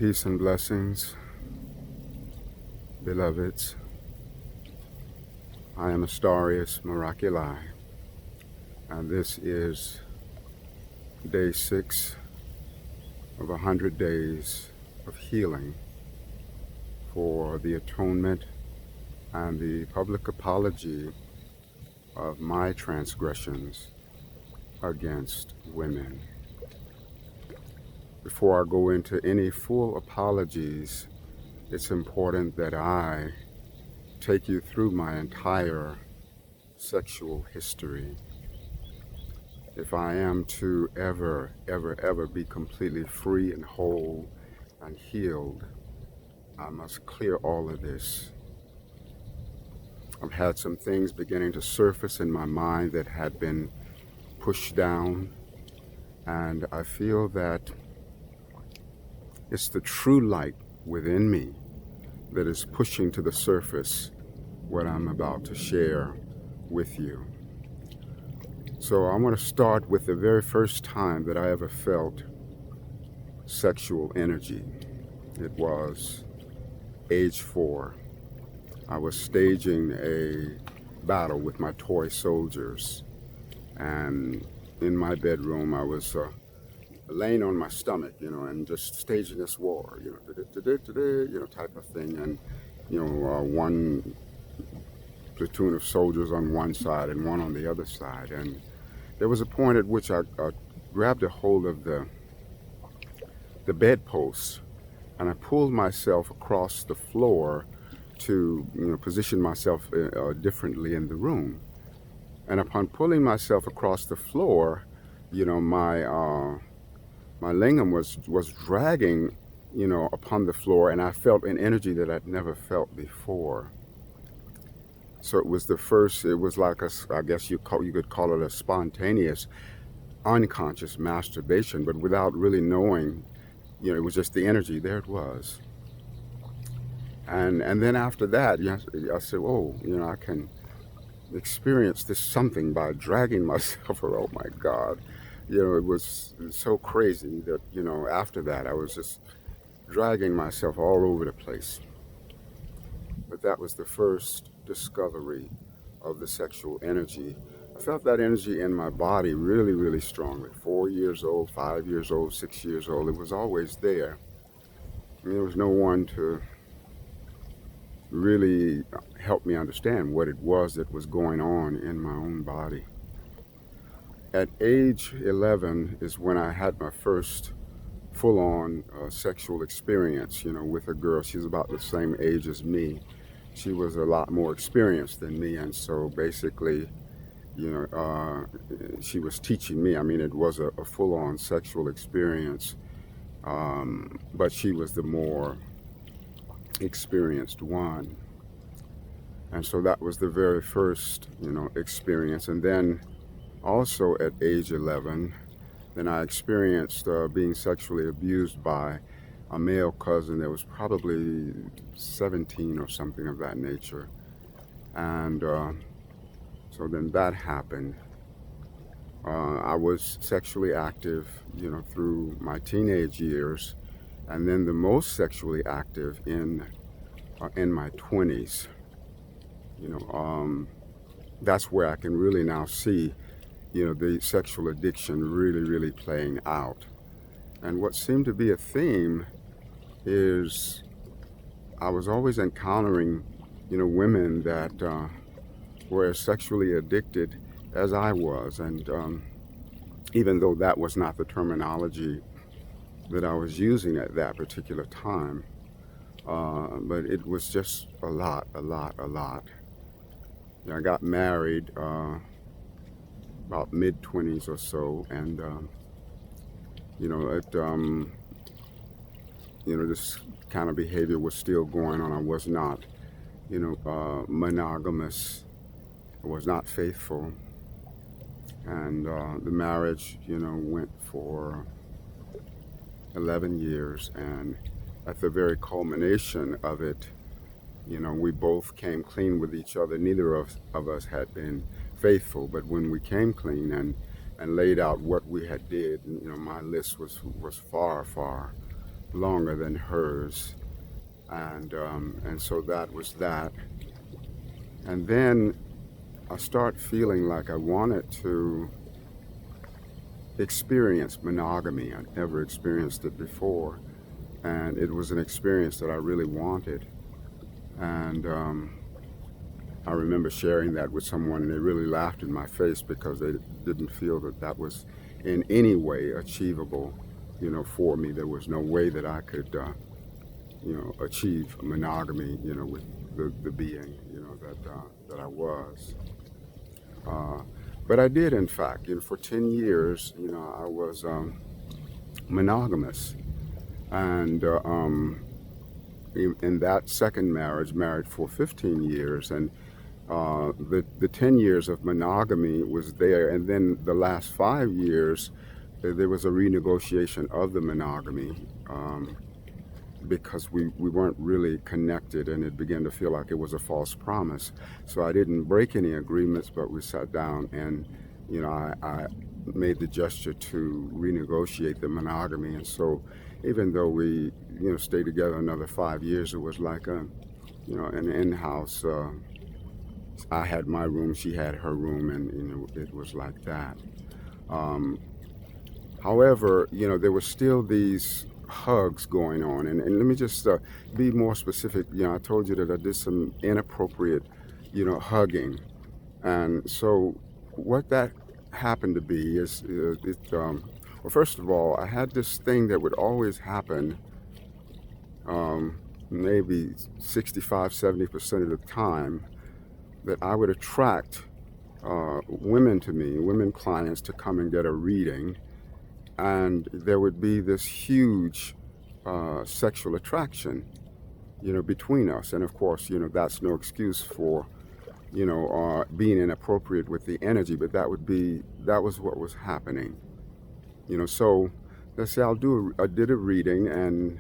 Peace and blessings, beloveds. I am Astarius Miraculi, and this is day 6 of 100 days of healing for the atonement and the public apology of my transgressions against women. Before I go into any full apologies, it's important that I take you through my entire sexual history. If I am to ever be completely free and whole and healed, I must clear all of this. I've had some things beginning to surface in my mind that had been pushed down, and I feel that it's the true light within me that is pushing to the surface what I'm about to share with you. So I want to start with the very first time that I ever felt sexual energy. It was age 4. I was staging a battle with my toy soldiers, and in my bedroom I was laying on my stomach, and just staging this war, type of thing. And, one platoon of soldiers on one side and one on the other side. And there was a point at which I grabbed a hold of the bedpost, and I pulled myself across the floor to, position myself differently in the room. And upon pulling myself across the floor, my lingam was dragging, upon the floor, and I felt an energy that I'd never felt before. So it was like I guess you could call it a spontaneous, unconscious masturbation, but without really knowing, it was just the energy. There it was. And then after that, I said, oh, I can experience this something by dragging myself around. Oh my God. It was so crazy that, after that, I was just dragging myself all over the place. But that was the first discovery of the sexual energy. I felt that energy in my body really, really strongly. 4 years old, 5 years old, 6 years old. It was always there. There was no one to really help me understand what it was that was going on in my own body. At age 11 is when I had my first full-on sexual experience, with a girl. She's about the same age as me. She was a lot more experienced than me, and so basically, she was teaching me. I mean, it was a full-on sexual experience, but she was the more experienced one. And so that was the very first, experience. And then also at age 11, then I experienced being sexually abused by a male cousin that was probably 17 or something of that nature. And so then that happened. I was sexually active, through my teenage years, and then the most sexually active in my 20s. That's where I can really now see the sexual addiction really, really playing out. And what seemed to be a theme is I was always encountering, women that were as sexually addicted as I was. And even though that was not the terminology that I was using at that particular time, but it was just a lot. I got married about mid-20s or so, and this kind of behavior was still going on. I was not, monogamous. I was not faithful, and the marriage, went for 11 years, and at the very culmination of it, we both came clean with each other. Neither of us had been faithful, but when we came clean and laid out what we had did, my list was far longer than hers. And so that was that. And then I start feeling like I wanted to experience monogamy. I'd never experienced it before, and it was an experience that I really wanted. And I remember sharing that with someone, and they really laughed in my face because they didn't feel that that was in any way achievable, for me. There was no way that I could, achieve monogamy, with the being, that I was. But I did, in fact, for 10 years, I was monogamous. And in that second marriage, married for 15 years, and the 10 years of monogamy was there. And then the last 5 years, there was a renegotiation of the monogamy because we weren't really connected, and it began to feel like it was a false promise. So I didn't break any agreements, but we sat down and, I made the gesture to renegotiate the monogamy. And so even though we, stayed together another 5 years, it was like an in-house. I had my room, she had her room, and it was like that. However, there were still these hugs going on, and let me just be more specific. I told you that I did some inappropriate, hugging, and so what that happened to be is well, first of all, I had this thing that would always happen, maybe 65-70% of the time, that I would attract women to me, women clients, to come and get a reading, and there would be this huge sexual attraction, between us. And of course, that's no excuse for, being inappropriate with the energy, but that was what was happening. So let's say I did a reading, and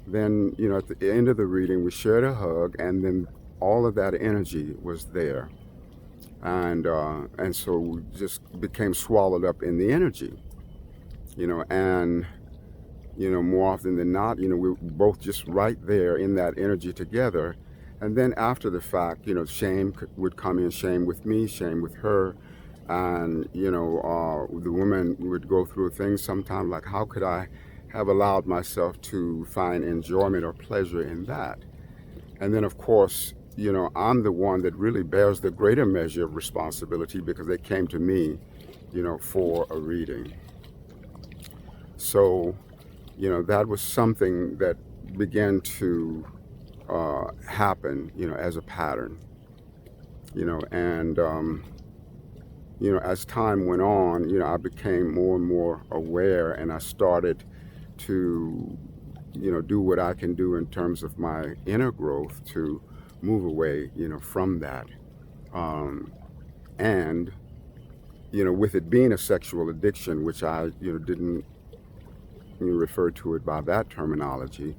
then, at the end of the reading, we shared a hug, and then all of that energy was there. And so we just became swallowed up in the energy, and, more often than not, we were both just right there in that energy together. And then after the fact, shame would come in, shame with me, shame with her. And, the woman would go through things sometimes like, how could I have allowed myself to find enjoyment or pleasure in that? And then, of course, I'm the one that really bears the greater measure of responsibility because they came to me, for a reading. So, that was something that began to happen, as a pattern, and, as time went on, I became more and more aware, and I started to, do what I can do in terms of my inner growth to move away, from that. And, with it being a sexual addiction, which I, didn't refer to it by that terminology,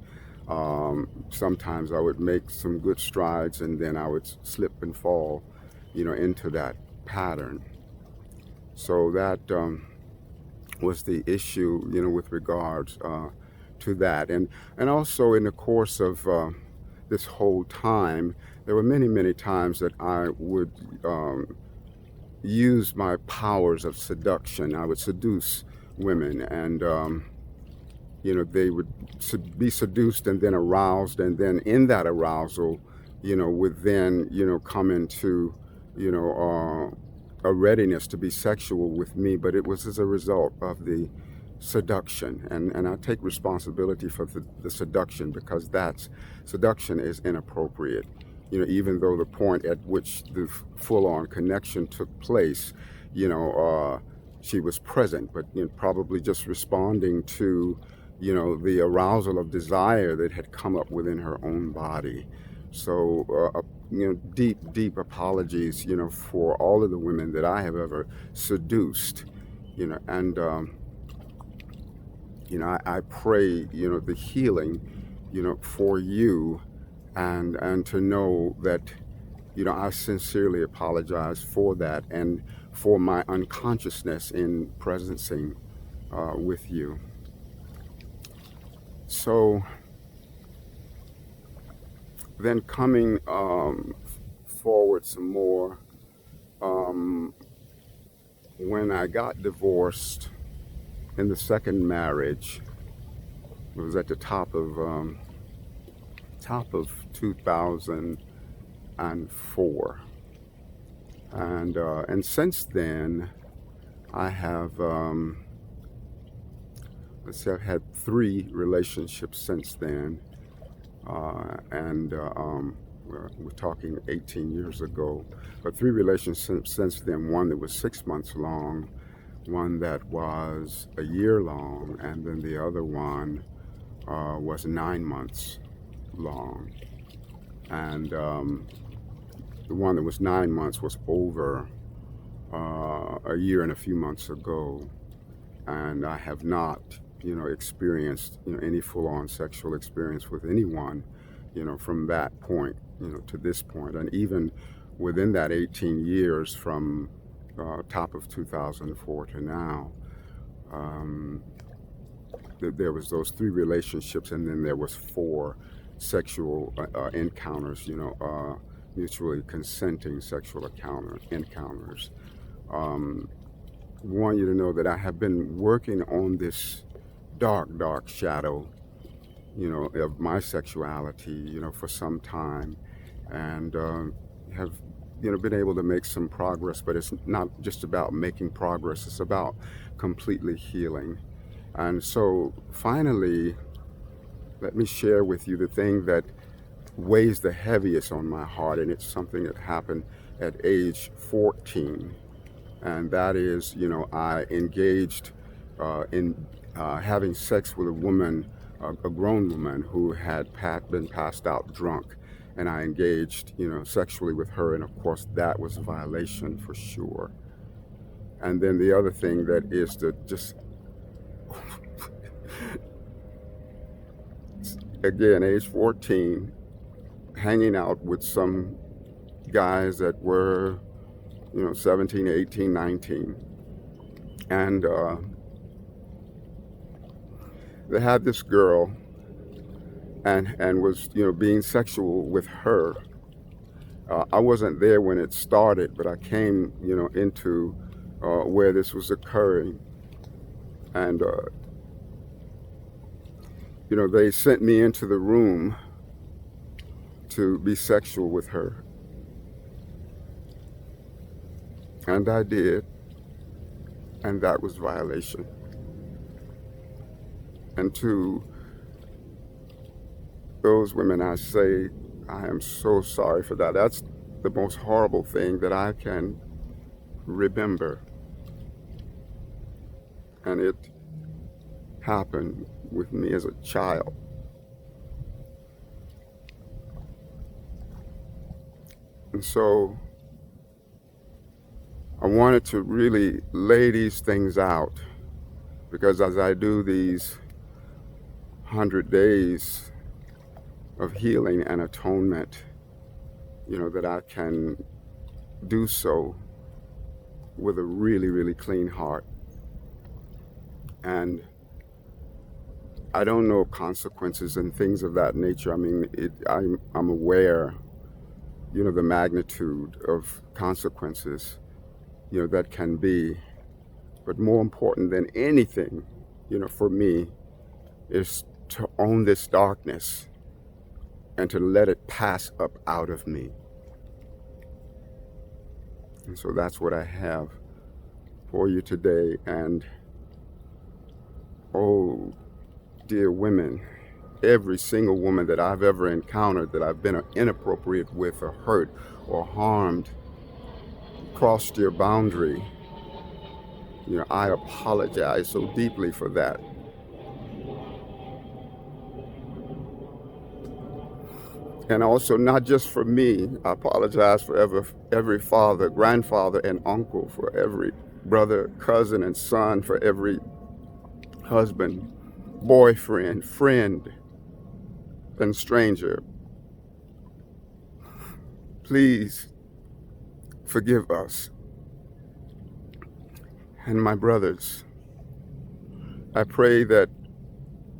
sometimes I would make some good strides, and then I would slip and fall, into that pattern. So that was the issue, with regards to that. And also in the course of this whole time, there were many, many times that I would use my powers of seduction. I would seduce women, and they would be seduced and then aroused, and then in that arousal, would then, come into, a readiness to be sexual with me. But it was as a result of the seduction, and I take responsibility for the seduction, because seduction is inappropriate. Even though the point at which the full-on connection took place, she was present, but probably just responding to the arousal of desire that had come up within her own body. So deep apologies for all of the women that I have ever seduced, and I pray the healing for you, and to know that I sincerely apologize for that, and for my unconsciousness in presencing with you. So then coming forward some more, when I got divorced in the second marriage, it was at the top of 2004, and since then I have I've had 3 relationships since then, we're talking 18 years ago, but 3 relationships since then. One that was 6 months long, one that was a year long, and then the other one was 9 months long. And the one that was 9 months was over a year and a few months ago, and I have not, experienced, any full-on sexual experience with anyone, from that point, to this point. And even within that 18 years from top of 2004 to now, there was those 3 relationships, and then there was 4 sexual encounters, mutually consenting sexual encounters. Want you to know that I have been working on this dark shadow, of my sexuality, for some time, and have, been able to make some progress. But it's not just about making progress; it's about completely healing. And so, finally, let me share with you the thing that weighs the heaviest on my heart, and it's something that happened at age 14, and that is, I engaged in having sex with a woman, a grown woman who had been passed out drunk, and I engaged, sexually with her, and of course that was a violation for sure. And then the other thing that is to just again, age 14, hanging out with some guys that were, 17, 18, 19. And they had this girl and was, being sexual with her. I wasn't there when it started, but I came, into where this was occurring. And, they sent me into the room to be sexual with her. And I did. And that was violation. And to those women, I say, I am so sorry for that. That's the most horrible thing that I can remember. And it happened with me as a child. And so I wanted to really lay these things out, because as I do these 100 days of healing and atonement, that I can do so with a really, really clean heart. And I don't know consequences and things of that nature. I mean, I'm aware, the magnitude of consequences, that can be. But more important than anything, for me, is to own this darkness and to let it pass up out of me. And so that's what I have for you today. And oh, dear women, every single woman that I've ever encountered that I've been inappropriate with or hurt or harmed, crossed your boundary, I apologize so deeply for that. And also, not just for me, I apologize for every father, grandfather, and uncle, for every brother, cousin, and son, for every husband, boyfriend, friend, and stranger. Please forgive us. And my brothers, I pray that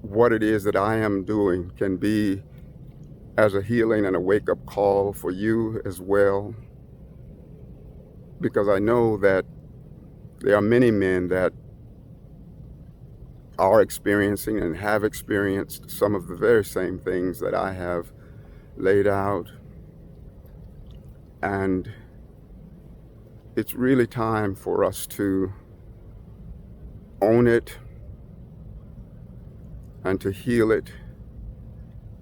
what it is that I am doing can be as a healing and a wake-up call for you as well, because I know that there are many men that are experiencing and have experienced some of the very same things that I have laid out. And it's really time for us to own it and to heal it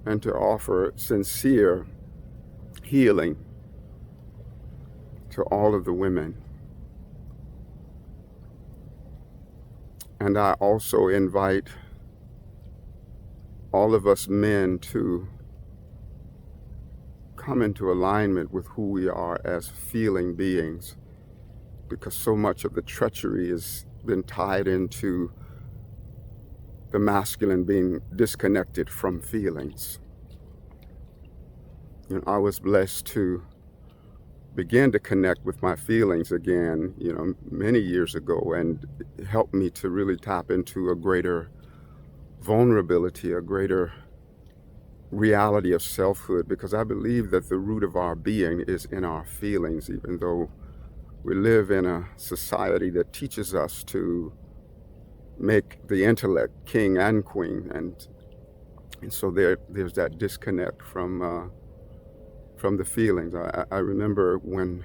and to offer sincere healing to all of the women. And I also invite all of us men to come into alignment with who we are as feeling beings, because so much of the treachery has been tied into the masculine being disconnected from feelings. And I was blessed to begin to connect with my feelings again, many years ago, and it helped me to really tap into a greater vulnerability, a greater reality of selfhood, because I believe that the root of our being is in our feelings, even though we live in a society that teaches us to make the intellect king and queen, and so there's that disconnect from the feelings. I remember when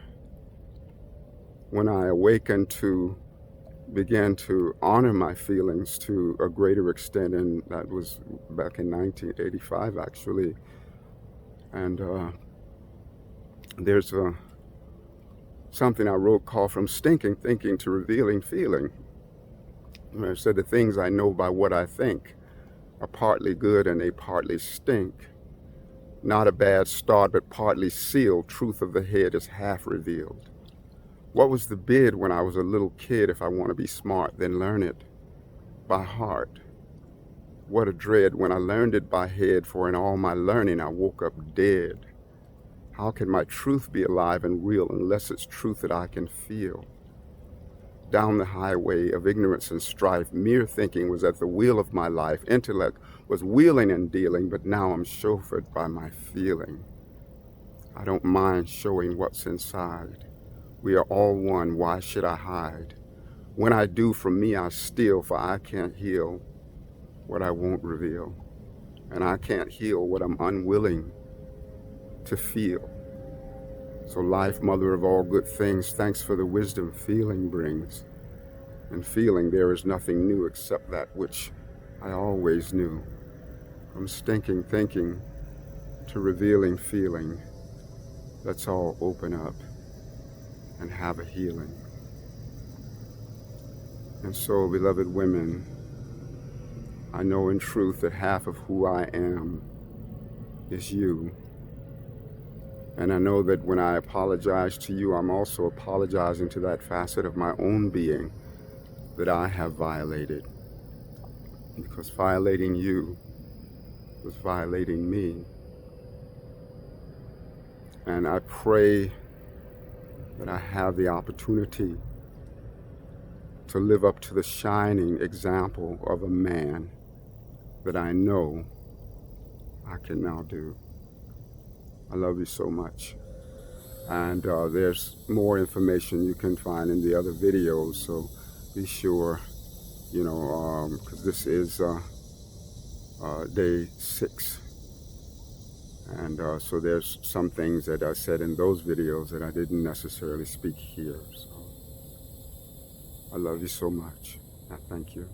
I awakened to begin to honor my feelings to a greater extent, and that was back in 1985 actually. And there's something I wrote called From Stinking Thinking to Revealing Feeling. I said the things I know by what I think are partly good and they partly stink. Not a bad start, but partly sealed. Truth of the head is half revealed. What was the bid when I was a little kid? If I want to be smart, then learn it by heart. What a dread when I learned it by head, for in all my learning I woke up dead. How can my truth be alive and real unless it's truth that I can feel? Down the highway of ignorance and strife, mere thinking was at the wheel of my life. Intellect was wheeling and dealing, but now I'm chauffeured by my feeling. I don't mind showing what's inside. We are all one, why should I hide? When I do, from me I steal, for I can't heal what I won't reveal. And I can't heal what I'm unwilling to feel. So life, mother of all good things, thanks for the wisdom feeling brings. And feeling there is nothing new except that which I always knew. From stinking thinking to revealing feeling, let's all open up and have a healing. And so, beloved women, I know in truth that half of who I am is you. And I know that when I apologize to you, I'm also apologizing to that facet of my own being that I have violated. Because violating you was violating me. And I pray that I have the opportunity to live up to the shining example of a man that I know I can now do. I love you so much. And there's more information you can find in the other videos, so be sure, because this is day 6. And so there's some things that I said in those videos that I didn't necessarily speak here. So I love you so much. I thank you.